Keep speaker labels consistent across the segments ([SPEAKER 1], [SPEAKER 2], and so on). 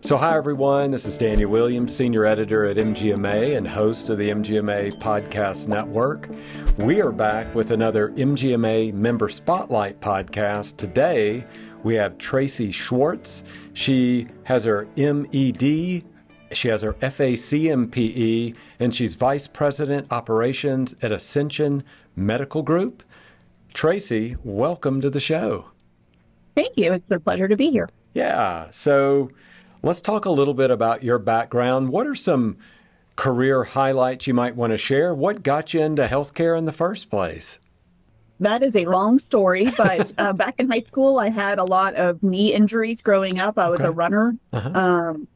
[SPEAKER 1] So hi, everyone. This is Daniel Williams, Senior Editor at MGMA and host of the MGMA Podcast Network. We are back with another MGMA Member Spotlight Podcast. Today, we have Tracy Schwartz. She has her MED, she has her FACMPE, and she's Vice President Operations at Ascension Medical Group. Tracy, welcome to the show.
[SPEAKER 2] Thank you. It's a pleasure to be here.
[SPEAKER 1] Yeah. So let's talk a little bit about your background. What are some career highlights you might want to share? What got you into healthcare in the first place?
[SPEAKER 2] That is a long story, but back in high school, I had a lot of knee injuries growing up. I was a runner. And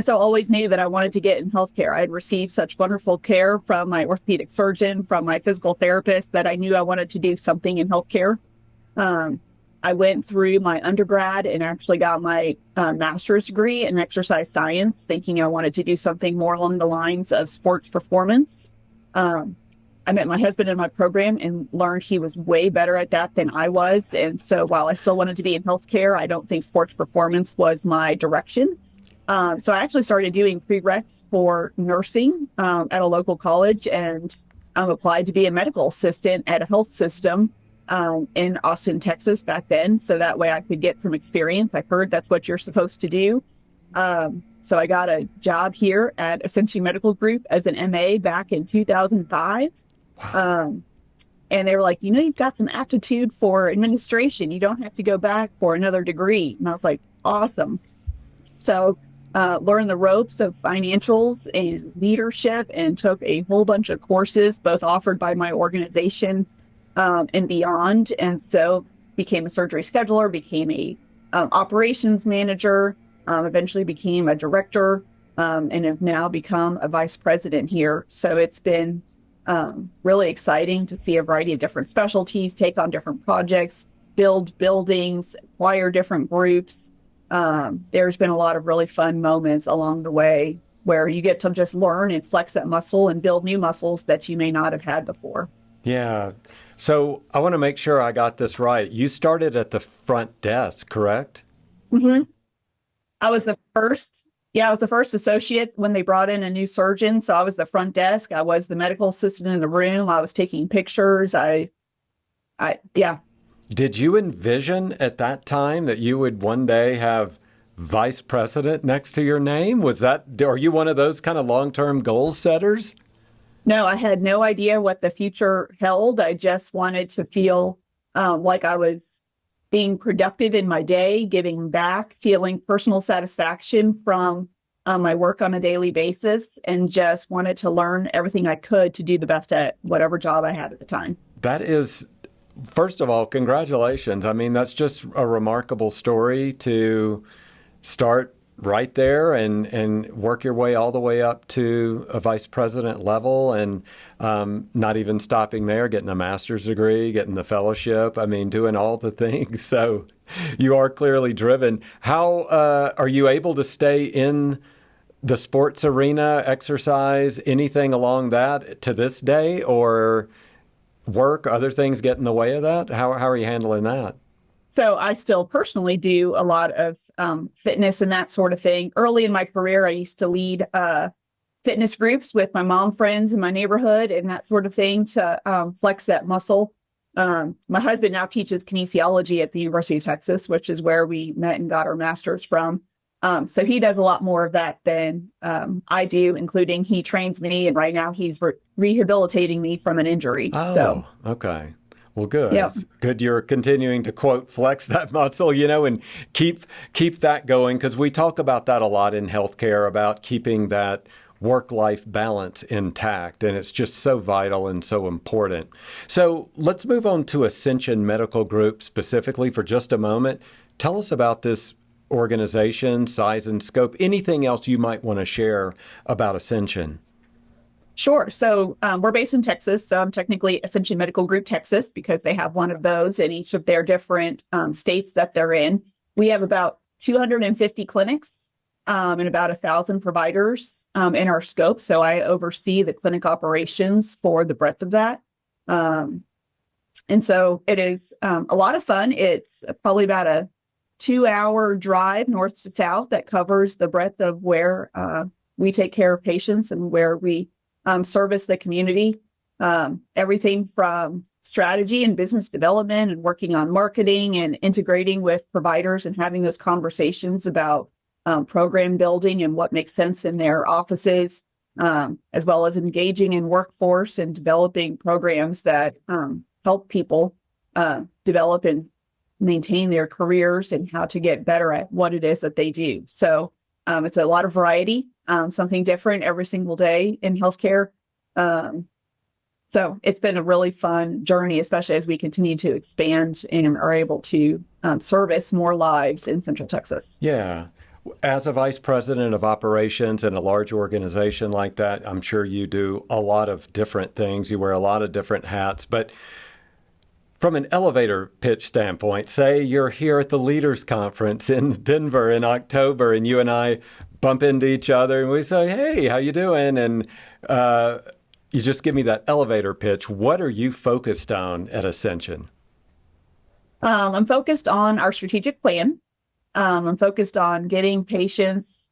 [SPEAKER 2] so I always knew that I wanted to get in healthcare. I had received such wonderful care from my orthopedic surgeon, from my physical therapist, that I knew I wanted to do something in healthcare. I went through my undergrad and actually got my master's degree in exercise science, thinking I wanted to do something more along the lines of sports performance. I met my husband in my program and learned he was way better at that than I was. And so while I still wanted to be in healthcare, I don't think sports performance was my direction. So I actually started doing prereqs for nursing at a local college and applied to be a medical assistant at a health system in Austin, Texas back then. So that way I could get some experience. I heard that's what you're supposed to do. So I got a job here at Ascension Medical Group as an MA back in 2005. And they were like, you've got some aptitude for administration. You don't have to go back for another degree. And I was like, awesome. So learned the ropes of financials and leadership and took a whole bunch of courses, both offered by my organization and beyond. And so became a surgery scheduler, became a operations manager, eventually became a director, and have now become a vice president here. So it's been really exciting to see a variety of different specialties, take on different projects, build buildings, acquire different groups. There's been a lot of really fun moments along the way where you get to just learn and flex that muscle and build new muscles that you may not have had before. Yeah.
[SPEAKER 1] So I want to make sure I got this right. You started at the front desk, correct?
[SPEAKER 2] Mm-hmm. I was the first associate when they brought in a new surgeon. So I was the front desk. I was the medical assistant in the room. I was taking pictures. Yeah.
[SPEAKER 1] Did you envision at that time that you would one day have vice president next to your name? Are you one of those kind of long-term goal setters?
[SPEAKER 2] No, I had no idea what the future held. I just wanted to feel like I was being productive in my day, giving back, feeling personal satisfaction from my work on a daily basis, and just wanted to learn everything I could to do the best at whatever job I had at the time.
[SPEAKER 1] That is, first of all, congratulations. I mean, that's just a remarkable story to start right there and work your way all the way up to a vice president level, and not even stopping there, getting a master's degree, getting the fellowship. I mean, doing all the things. So you are clearly driven. How are you able to stay in the sports arena, exercise, anything along that to this day, or work, other things get in the way of that? How are you handling that?
[SPEAKER 2] So I still personally do a lot of fitness and that sort of thing. Early in my career, I used to lead fitness groups with my mom friends in my neighborhood and that sort of thing to flex that muscle. My husband now teaches kinesiology at the University of Texas, which is where we met and got our master's from. So he does a lot more of that than I do, including he trains me. And right now he's rehabilitating me from an injury.
[SPEAKER 1] Oh, okay. Well, good.
[SPEAKER 2] Yeah.
[SPEAKER 1] Good you're continuing to, quote, flex that muscle, and keep that going, because we talk about that a lot in healthcare, about keeping that work-life balance intact, and it's just so vital and so important. So let's move on to Ascension Medical Group specifically for just a moment. Tell us about this organization, size and scope, anything else you might want to share about Ascension.
[SPEAKER 2] Sure. So we're based in Texas. So I'm technically Ascension Medical Group Texas because they have one of those in each of their different states that they're in. We have about 250 clinics and about 1,000 providers in our scope. So I oversee the clinic operations for the breadth of that. And so it is a lot of fun. It's probably about a 2-hour drive north to south that covers the breadth of where we take care of patients and where we service the community. Everything from strategy and business development and working on marketing and integrating with providers and having those conversations about program building and what makes sense in their offices, as well as engaging in workforce and developing programs that help people develop and maintain their careers and how to get better at what it is that they do. So it's a lot of variety, something different every single day in healthcare. So it's been a really fun journey, especially as we continue to expand and are able to service more lives in Central Texas.
[SPEAKER 1] Yeah. As a vice president of operations in a large organization like that, I'm sure you do a lot of different things. You wear a lot of different hats. But from an elevator pitch standpoint, say you're here at the Leaders Conference in Denver in October, and you and I bump into each other and we say, hey, how you doing? And you just give me that elevator pitch. What are you focused on at Ascension?
[SPEAKER 2] I'm focused on our strategic plan. I'm focused on getting patients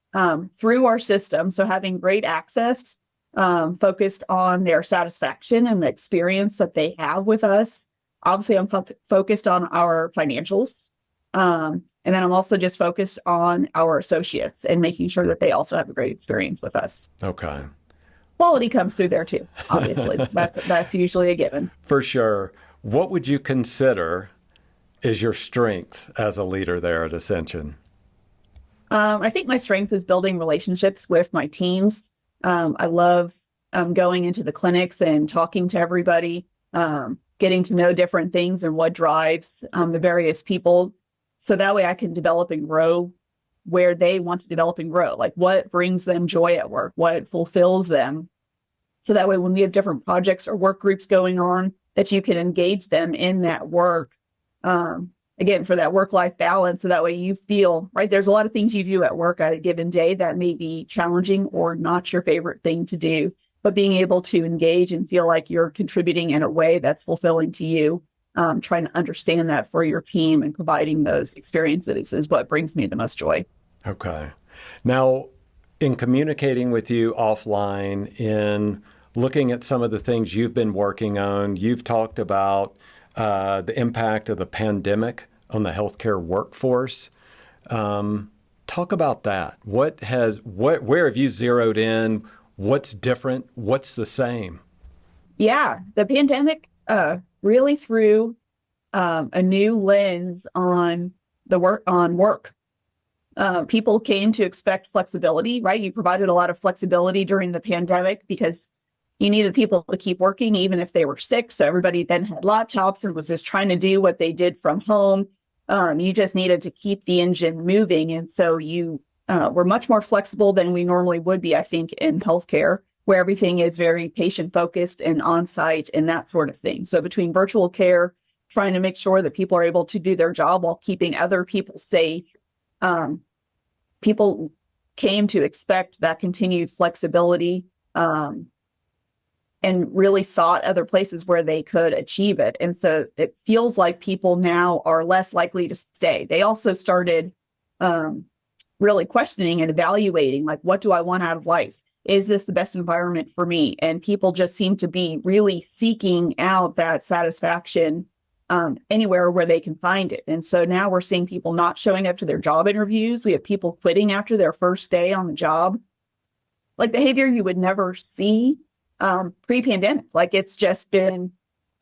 [SPEAKER 2] through our system, so having great access, focused on their satisfaction and the experience that they have with us. Obviously, I'm focused on our financials. And then I'm also just focused on our associates and making sure that they also have a great experience with us.
[SPEAKER 1] Okay.
[SPEAKER 2] Quality comes through there too, obviously. That's usually a given.
[SPEAKER 1] For sure. What would you consider is your strength as a leader there at Ascension?
[SPEAKER 2] I think my strength is building relationships with my teams. I love going into the clinics and talking to everybody, getting to know different things and what drives the various people. So that way I can develop and grow where they want to develop and grow, like what brings them joy at work, what fulfills them. So that way when we have different projects or work groups going on, that you can engage them in that work. Again, for that work-life balance. So that way you feel, right, there's a lot of things you do at work at a given day that may be challenging or not your favorite thing to do, but being able to engage and feel like you're contributing in a way that's fulfilling to you, trying to understand that for your team and providing those experiences is what brings me the most joy. Okay.
[SPEAKER 1] Now, in communicating with you offline, in looking at some of the things you've been working on, you've talked about the impact of the pandemic on the healthcare workforce. Talk about that. Where have you zeroed in? What's different? What's the same?
[SPEAKER 2] Yeah, the pandemic really threw a new lens on work. People came to expect flexibility, right? You provided a lot of flexibility during the pandemic because you needed people to keep working even if they were sick. So everybody then had laptops and was just trying to do what they did from home. You just needed to keep the engine moving. And so you were much more flexible than we normally would be, I think, in healthcare, where everything is very patient focused and on-site and that sort of thing. So between virtual care, trying to make sure that people are able to do their job while keeping other people safe, people came to expect that continued flexibility, and really sought other places where they could achieve it. And so it feels like people now are less likely to stay. They also started really questioning and evaluating, like, what do I want out of life? Is this the best environment for me? And people just seem to be really seeking out that satisfaction anywhere where they can find it. And so now we're seeing people not showing up to their job interviews. We have people quitting after their first day on the job, like behavior you would never see pre-pandemic. Like, it's just been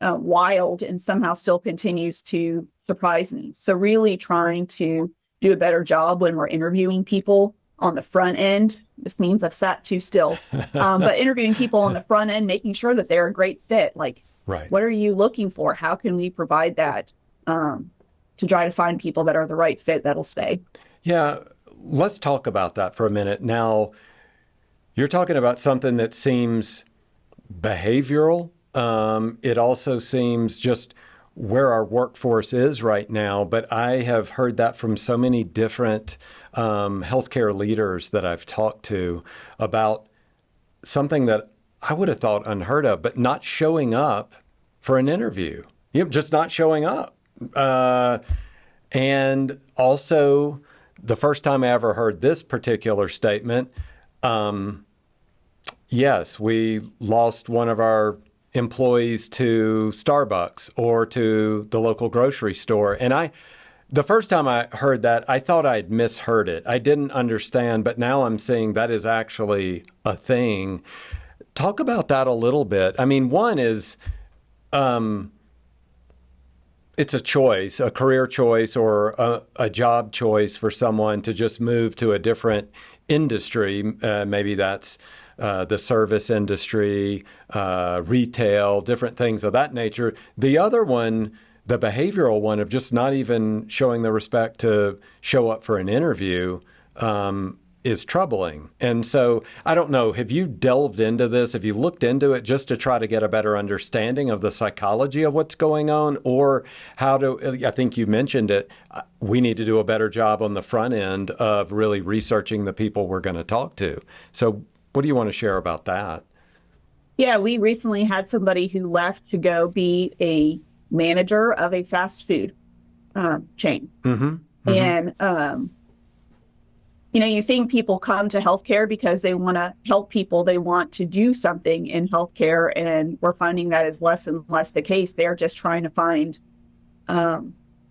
[SPEAKER 2] wild and somehow still continues to surprise me. So really trying to do a better job when we're interviewing people on the front end. This means I've sat too still, but interviewing people on the front end, making sure that they're a great fit. Like, right. What are you looking for? How can we provide that to try to find people that are the right fit that'll stay?
[SPEAKER 1] Yeah, let's talk about that for a minute. Now, you're talking about something that seems behavioral. It also seems just where our workforce is right now. But I have heard that from so many different healthcare leaders that I've talked to about something that I would have thought unheard of, but not showing up for an interview. Just not showing up. And also, the first time I ever heard this particular statement, yes, we lost one of our employees to Starbucks or to the local grocery store. And the first time I heard that, I thought I'd misheard it. I didn't understand, but now I'm seeing that is actually a thing. Talk about that a little bit. I mean, one is, it's a choice, a career choice or a job choice for someone to just move to a different industry. Maybe that's the service industry, retail, different things of that nature. The other one, the behavioral one of just not even showing the respect to show up for an interview, is troubling. And so I don't know, have you delved into this? Have you looked into it just to try to get a better understanding of the psychology of what's going on? Or I think you mentioned it, we need to do a better job on the front end of really researching the people we're going to talk to. So what do you want to share about that?
[SPEAKER 2] Yeah, we recently had somebody who left to go be a manager of a fast food chain. Mm-hmm. And, you think people come to healthcare because they want to help people. They want to do something in healthcare. And we're finding that is less and less the case. They're just trying to find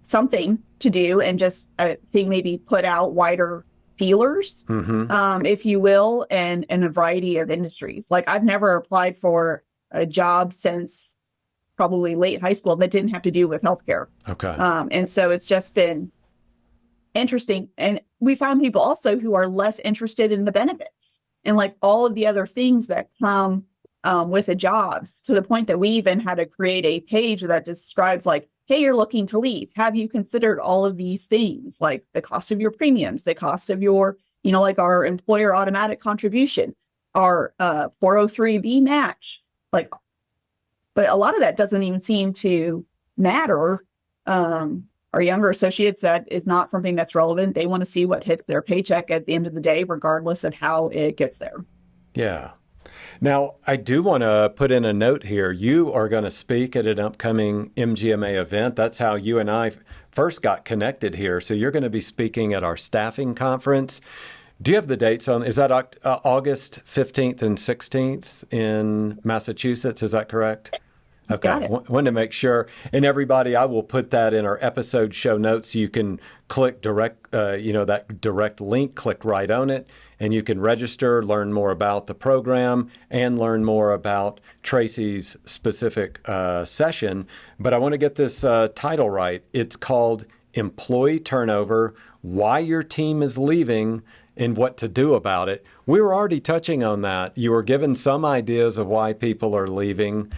[SPEAKER 2] something to do and just, I think, maybe put out wider feelers, if you will, and in a variety of industries. Like, I've never applied for a job since probably late high school that didn't have to do with healthcare.
[SPEAKER 1] Okay.
[SPEAKER 2] And so it's just been interesting. And we found people also who are less interested in the benefits and like all of the other things that come with the jobs, to the point that we even had to create a page that describes like, hey, you're looking to leave. Have you considered all of these things, like the cost of your premiums, the cost of your, like our employer automatic contribution, our 403B match, like, but a lot of that doesn't even seem to matter. Our younger associates, that is not something that's relevant. They want to see what hits their paycheck at the end of the day, regardless of how it gets there.
[SPEAKER 1] Yeah. Now, I do want to put in a note here. You are going to speak at an upcoming MGMA event. That's how you and I first got connected here. So you're going to be speaking at our staffing conference. Do you have the dates on? Is that August 15th and 16th in Massachusetts? Is that correct? Okay, wanted to make sure. And everybody, I will put that in our episode show notes. So you can click that direct link, click right on it, and you can register, learn more about the program, and learn more about Tracy's specific session. But I want to get this title right. It's called Employee Turnover, Why Your Team is Leaving, and What to Do About It. We were already touching on that. You were given some ideas of why people are leaving.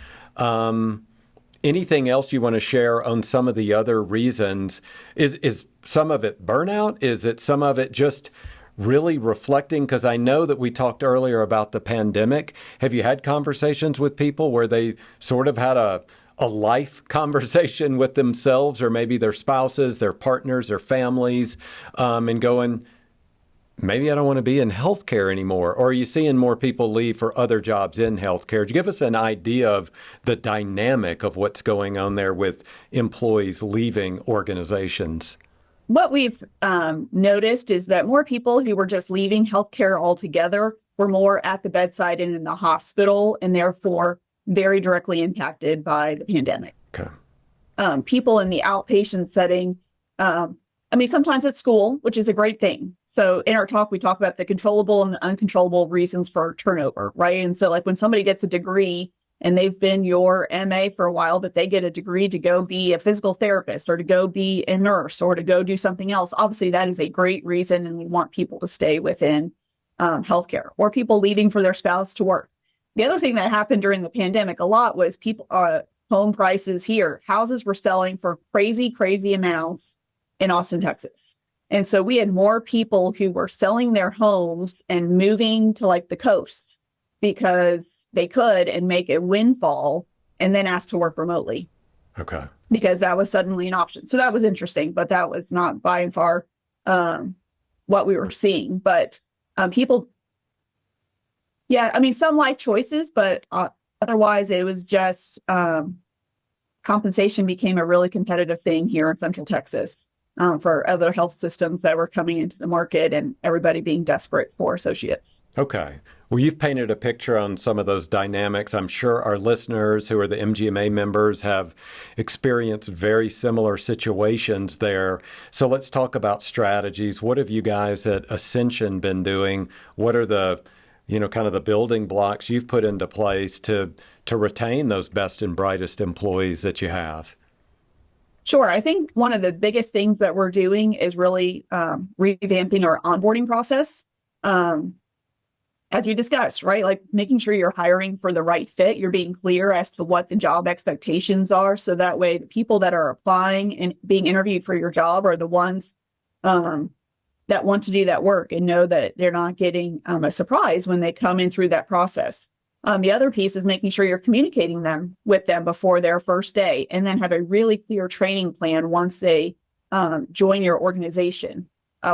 [SPEAKER 1] Anything else you want to share on some of the other reasons? Is some of it burnout? Is it some of it just really reflecting? Because I know that we talked earlier about the pandemic. Have you had conversations with people where they sort of had a life conversation with themselves or maybe their spouses, their partners, their families, and going, maybe I don't want to be in healthcare anymore? Or are you seeing more people leave for other jobs in healthcare? Give us an idea of the dynamic of what's going on there with employees leaving organizations.
[SPEAKER 2] What we've noticed is that more people who were just leaving healthcare altogether were more at the bedside and in the hospital, and therefore very directly impacted by the pandemic.
[SPEAKER 1] Okay.
[SPEAKER 2] People in the outpatient setting, sometimes at school, which is a great thing. So in our talk, we talk about the controllable and the uncontrollable reasons for turnover, right? And so like when somebody gets a degree and they've been your MA for a while, but they get a degree to go be a physical therapist or to go be a nurse or to go do something else, obviously that is a great reason, and we want people to stay within healthcare, or people leaving for their spouse to work. The other thing that happened during the pandemic a lot was people, home prices here. Houses were selling for crazy, crazy amounts in Austin, Texas. And so we had more people who were selling their homes and moving to like the coast because they could and make a windfall and then ask to work remotely.
[SPEAKER 1] Okay.
[SPEAKER 2] Because that was suddenly an option. So that was interesting, but that was not by and far what we were seeing. But people, some life choices, but otherwise it was just compensation became a really competitive thing here in Central Texas. for other health systems that were coming into the market and everybody being desperate for associates.
[SPEAKER 1] Okay. Well, you've painted a picture on some of those dynamics. I'm sure our listeners who are the MGMA members have experienced very similar situations there. So let's talk about strategies. What have you guys at Ascension been doing? What are the, kind of the building blocks you've put into place to retain those best and brightest employees that you have?
[SPEAKER 2] Sure. I think one of the biggest things that we're doing is really revamping our onboarding process. As we discussed, right? Like making sure you're hiring for the right fit. You're being clear as to what the job expectations are. So that way the people that are applying and being interviewed for your job are the ones that want to do that work and know that they're not getting a surprise when they come in through that process. The other piece is making sure you're communicating with them before their first day, and then have a really clear training plan once they join your organization.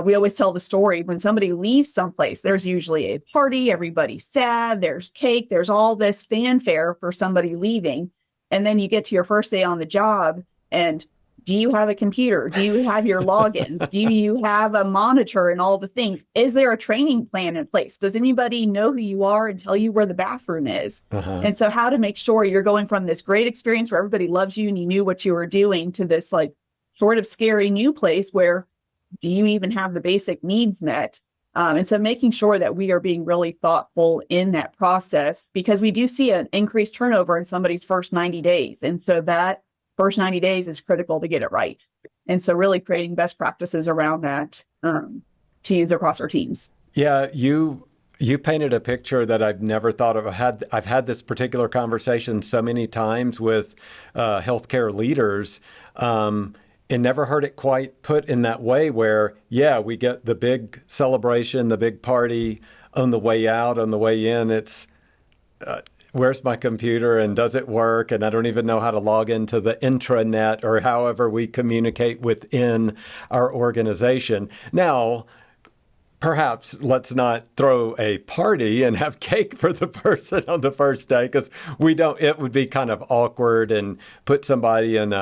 [SPEAKER 2] We always tell the story when somebody leaves someplace, there's usually a party, everybody's sad, there's cake, there's all this fanfare for somebody leaving. And then you get to your first day on the job, and do you have a computer? Do you have your logins? Do you have a monitor and all the things? Is there a training plan in place? Does anybody know who you are and tell you where the bathroom is? And so how to make sure you're going from this great experience where everybody loves you and you knew what you were doing to this like sort of scary new place where do you even have the basic needs met? And so making sure that we are being really thoughtful in that process, because we do see an increased turnover in somebody's first 90 days. And so that first 90 days is critical to get it right. And so really creating best practices around that to use across our teams. Yeah,
[SPEAKER 1] you painted a picture that I've never thought of. I've had this particular conversation so many times with healthcare leaders, and never heard it quite put in that way where, we get the big celebration, the big party on the way out, on the way in. It's, where's my computer and does it work? And I don't even know how to log into the intranet or however we communicate within our organization. Now, perhaps let's not throw a party and have cake for the person on the first day, because it would be kind of awkward and put somebody in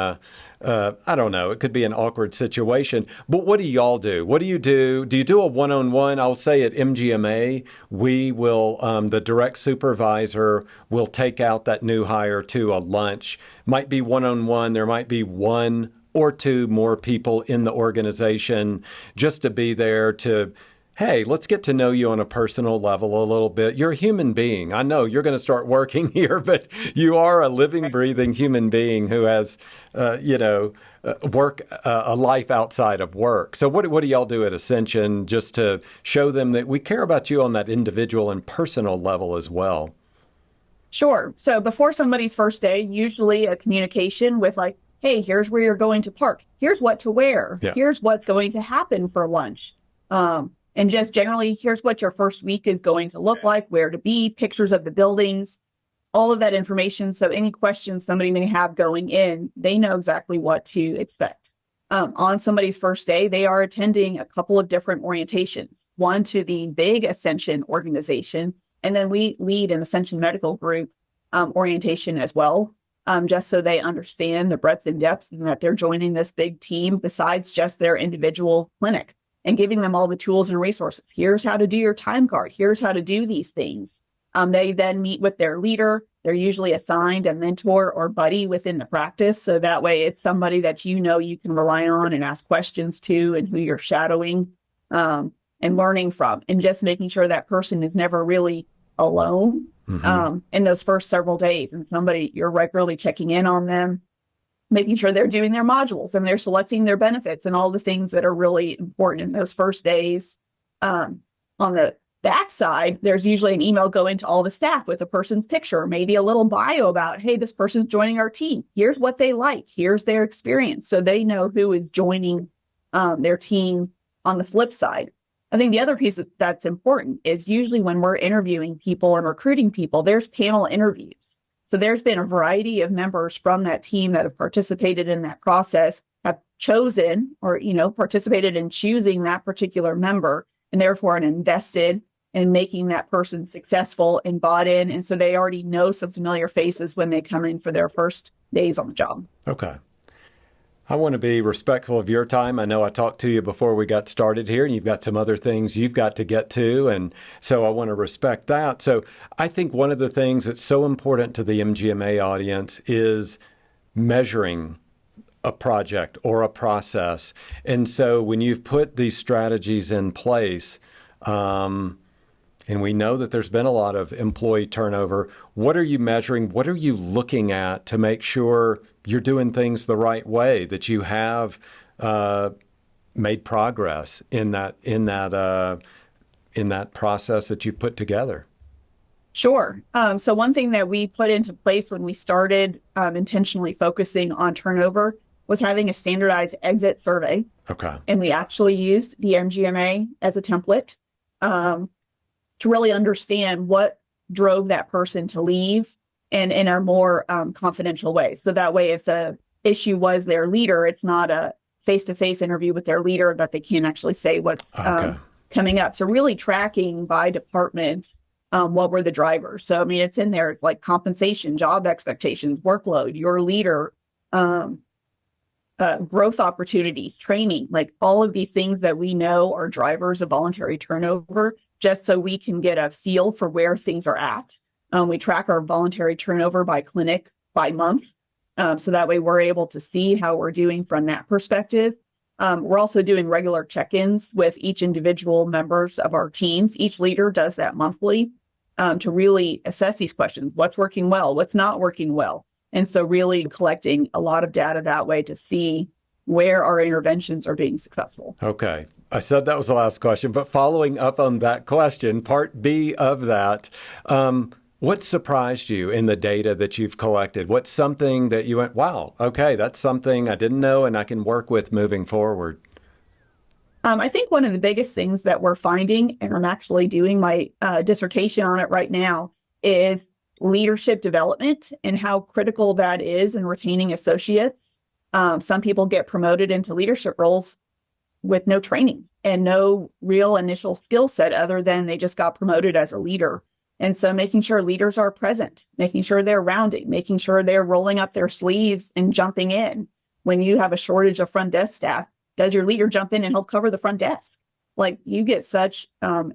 [SPEAKER 1] I don't know, it could be an awkward situation. But what do y'all do? What do you do? Do you do a one-on-one? I'll say at MGMA, we will, the direct supervisor will take out that new hire to a lunch. Might be one-on-one. There might be one or two more people in the organization just to be there to, hey, let's get to know you on a personal level a little bit. You're a human being. I know you're going to start working here, but you are a living, breathing human being who has, work, a life outside of work. So what do y'all do at Ascension just to show them that we care about you on that individual and personal level as well?
[SPEAKER 2] Sure. So before somebody's first day, usually a communication with like, hey, here's where you're going to park. Here's what to wear. Yeah. Here's what's going to happen for lunch. And just generally, here's what your first week is going to look like, where to be, pictures of the buildings, all of that information. So any questions somebody may have going in, they know exactly what to expect. On somebody's first day, they are attending a couple of different orientations, one to the big Ascension organization, and then we lead an Ascension Medical Group orientation as well, just so they understand the breadth and depth and that they're joining this big team besides just their individual clinic. And giving them all the tools and resources. Here's how to do your time card. Here's how to do these things. They then meet with their leader. They're usually assigned a mentor or buddy within the practice. So that way it's somebody that you can rely on and ask questions to, and who you're shadowing and learning from. And just making sure that person is never really alone in those first several days. And you're regularly checking in on them, making sure they're doing their modules and they're selecting their benefits and all the things that are really important in those first days. On the backside, there's usually an email going to all the staff with a person's picture, maybe a little bio about, hey, this person's joining our team. Here's what they like. Here's their experience. So they know who is joining their team on the flip side. I think the other piece that's important is usually when we're interviewing people and recruiting people, there's panel interviews. So there's been a variety of members from that team that have participated in that process, have chosen or, participated in choosing that particular member, and therefore are invested in making that person successful and bought in. And so they already know some familiar faces when they come in for their first days on the job.
[SPEAKER 1] Okay. I want to be respectful of your time. I know I talked to you before we got started here, and you've got some other things you've got to get to, and so I want to respect that. So I think one of the things that's so important to the MGMA audience is measuring a project or a process. And so when you've put these strategies in place, and we know that there's been a lot of employee turnover, what are you measuring? What are you looking at to make sure you're doing things the right way, that you have made progress in that process that you put together?
[SPEAKER 2] Sure. So one thing that we put into place when we started intentionally focusing on turnover was having a standardized exit survey.
[SPEAKER 1] Okay.
[SPEAKER 2] And we actually used the MGMA as a template to really understand what drove that person to leave, and in a more confidential way. So that way, if the issue was their leader, it's not a face-to-face interview with their leader, but they can't actually say what's coming up. So really tracking by department what were the drivers. So, I mean, it's in there. It's like compensation, job expectations, workload, your leader, growth opportunities, training, like all of these things that we know are drivers of voluntary turnover, just so we can get a feel for where things are at. We track our voluntary turnover by clinic, by month. So that way we're able to see how we're doing from that perspective. We're also doing regular check-ins with each individual members of our teams. Each leader does that monthly to really assess these questions. What's working well? What's not working well? And so really collecting a lot of data that way to see where our interventions are being successful.
[SPEAKER 1] Okay. I said that was the last question, but following up on that question, part B of that, what surprised you in the data that you've collected? What's something that you went, wow, okay, that's something I didn't know and I can work with moving forward?
[SPEAKER 2] I think one of the biggest things that we're finding, and I'm actually doing my dissertation on it right now, is leadership development and how critical that is in retaining associates. Some people get promoted into leadership roles with no training and no real initial skill set other than they just got promoted as a leader. And so making sure leaders are present, making sure they're rounding, making sure they're rolling up their sleeves and jumping in. When you have a shortage of front desk staff, does your leader jump in and help cover the front desk? Like, you get such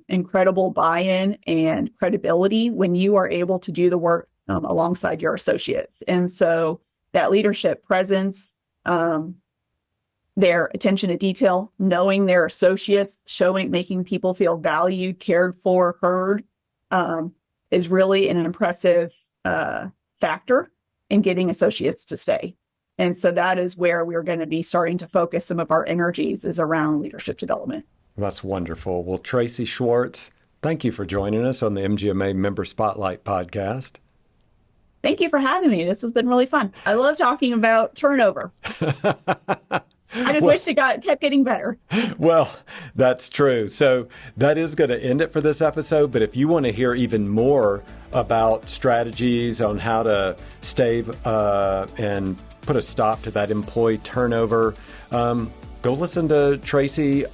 [SPEAKER 2] incredible buy-in and credibility when you are able to do the work alongside your associates. And so that leadership presence, their attention to detail, knowing their associates, making people feel valued, cared for, heard, is really an impressive factor in getting associates to stay. And so that is where we're going to be starting to focus some of our energies, is around leadership development.
[SPEAKER 1] That's wonderful. Well, Tracy Schwartz, thank you for joining us on the MGMA Member Spotlight Podcast.
[SPEAKER 2] Thank you for having me. This has been really fun. I love talking about turnover. I just wish it kept getting better.
[SPEAKER 1] Well, that's true. So that is going to end it for this episode. But if you want to hear even more about strategies on how to stave and put a stop to that employee turnover, go listen to Tracy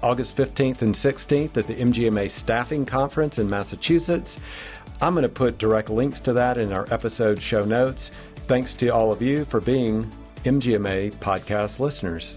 [SPEAKER 1] August 15th and 16th at the MGMA Staffing Conference in Massachusetts. I'm going to put direct links to that in our episode show notes. Thanks to all of you for being MGMA podcast listeners.